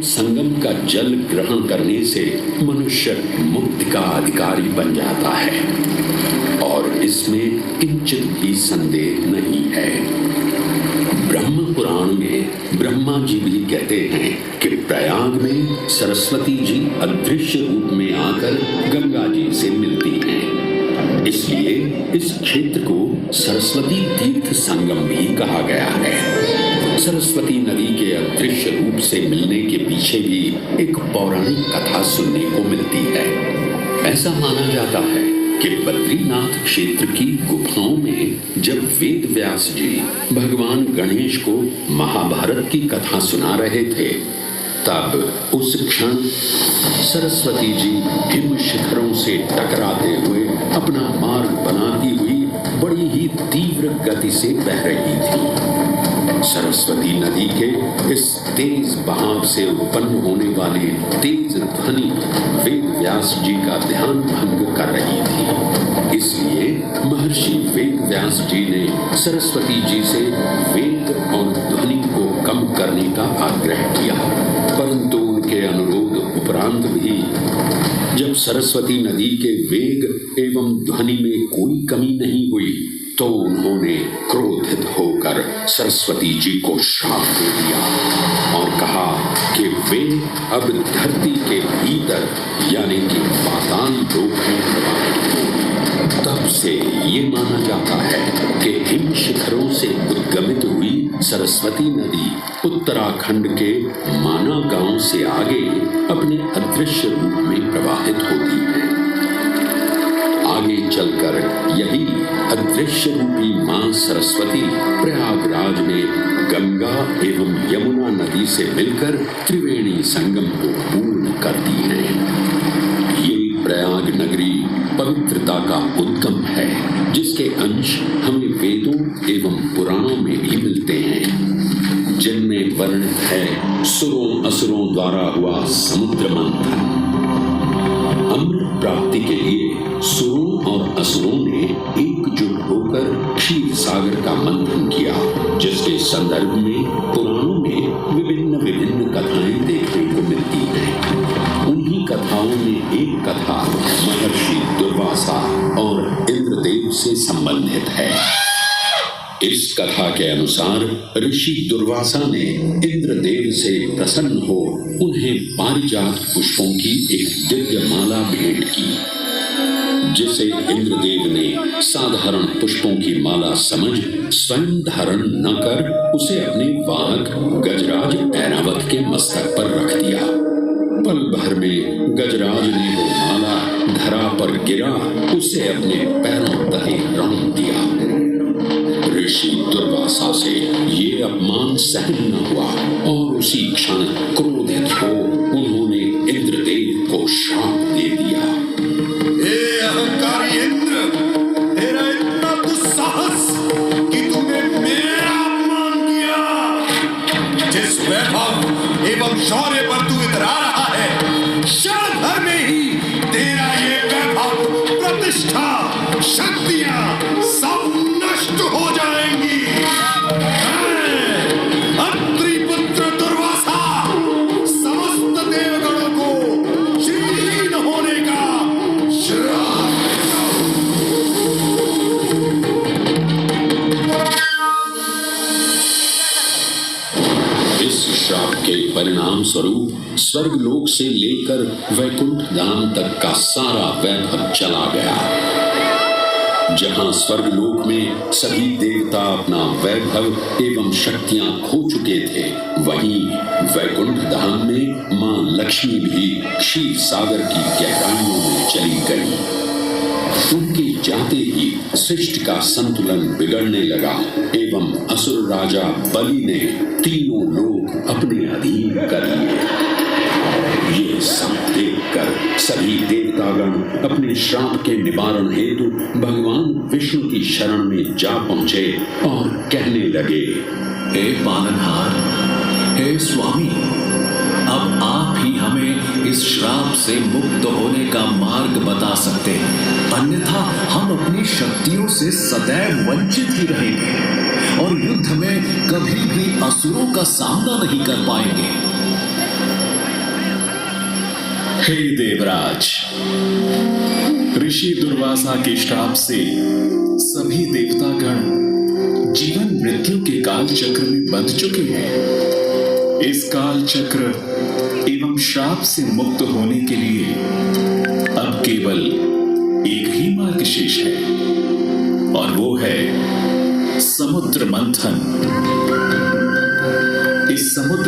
संगम का जल ग्रहण करने से मनुष्य मुक्ति का अधिकारी बन जाता है और इसमें किंचित भी संदेह नहीं है। ब्रह्म पुराण में ब्रह्मा जी भी कहते हैं कि प्रयाग में सरस्वती जी अदृश्य रूप में आकर गंगा जी से मिलती हैं। इसलिए इस क्षेत्र को सरस्वती तीर्थ संगम भी कहा गया है। सरस्वती नदी के अदृश्य रूप से मिलने के पीछे भी एक पौराणिक कथा सुनने को मिलती है। ऐसा माना जाता है कि बद्रीनाथ क्षेत्र की गुफाओं में जब वेद व्यास जी भगवान गणेश को महाभारत की कथा सुना रहे थे, तब उस क्षण सरस्वती जी हिम शिखरों से टकराते हुए अपना मार्ग बनाती हुई बड़ी ही तीव्र गति से बह रही थी। सरस्वती नदी के इस तेज बहाव से उत्पन्न होने वाली तेज ध्वनि वेद व्यास जी का ध्यान भंग कर रही थी। इसलिए महर्षि वेद व्यास जी ने सरस्वती जी से वेग और ध्वनि को कम करने का आग्रह किया, परंतु उनके अनुरोध उपरांत भी जब सरस्वती नदी के वेग एवं ध्वनि में कोई कमी नहीं हुई, तो उन्होंने क्रोधित होकर सरस्वती जी को श्राप दे दिया और कहा कि वे अब धरती के भीतर यानी कि पाताल लोक में प्रवाहित होंगी। तब से ये माना जाता है कि हिम शिखरों से उद्गमित हुई सरस्वती नदी उत्तराखंड के माना गांव से आगे अपने अदृश्य रूप में प्रवाहित होती है। आगे चलकर यही अदृश्य रूपी मां सरस्वती प्रयागराज में गंगा एवं यमुना नदी से मिलकर त्रिवेणी संगम को पूर्ण करती है। ये प्रयाग नगरी पवित्रता का उद्गम है, जिसके अंश हमें वेदों एवं पुराणों में भी मिलते हैं, जिनमें वर्णित है सुरों असुरों द्वारा हुआ समुद्र मंथन। अमृत प्राप्ति के लिए सुरों और असुरों ने एकजुट होकर क्षीर सागर का मंथन किया, जिसके संदर्भ में पुराणों में विभिन्न कथाएं देखने को मिलती हैं। उन्हीं कथाओं में एक कथा महर्षि दुर्वासा और इंद्रदेव से संबंधित है। इस कथा के अनुसार ऋषि दुर्वासा ने इंद्रदेव से प्रसन्न हो उन्हें पारिजात पुष्पों की एक दिव्य माला भेंट की, जिसे इंद्रदेव ने साधारण पुष्पों की माला समझ स्वयं धारण न कर उसे अपने वाहक गजराज ऐरावत के मस्तक पर रख दिया। पल भर में गजराज ने वो माला धरा पर गिरा उसे अपने पैरों तले रौंद दिया। ऋषि दुर्वासा से ये अपमान सहन न हुआ और उसी क्षण क्रोधित हो उन्होंने इंद्रदेव को श्राप दे दिया। अहंकारी इंद्र, तेरा इतना दुस्साहस कि तूने मेरा अपमान किया। जिस वैभव एवं शौर्य पर तू इतरा रहा है, क्षण भर में ही तेरा ये वैभव, प्रतिष्ठा, शक्तियां सब नष्ट हो जाएंगी। अत्रि पुत्र दुर्वासा समस्त देवगणों को श्रीहीन होने का श्राप। इस श्राप के परिणाम स्वरूप स्वर्गलोक से लेकर वैकुंठ धाम तक का सारा वैभव चला गया। जहां स्वर्गलोक में सभी देवता अपना वैभव एवं शक्तियां खो चुके थे, वहीं वैकुंठ धाम में मां लक्ष्मी भी क्षीर सागर की गहराइयों में चली गई। उनके जाते ही सृष्टि का संतुलन बिगड़ने लगा एवं असुर राजा बलि ने तीनों लोक अपने अधीन कर लिए। ये सब देखकर सभी देवतागण अपने श्राप के निवारण हेतु भगवान विष्णु की शरण में जा पहुंचे और कहने लगे, हे पालनहार, हे स्वामी, अब आप ही हमें इस श्राप से मुक्त होने का मार्ग बता सकते हैं, अन्यथा हम अपनी शक्तियों से सदैव वंचित ही रहेंगे और युद्ध में कभी भी असुरों का सामना नहीं कर पाएंगे। हे देवराज, ऋषि दुर्वासा के श्राप से सभी देवतागण जीवन मृत्यु के काल चक्र में बंध चुके हैं। इस काल चक्र एवं श्राप से मुक्त होने के लिए अब केवल एक ही मार्ग शेष है, और वो है समुद्र मंथन। इस समुद्र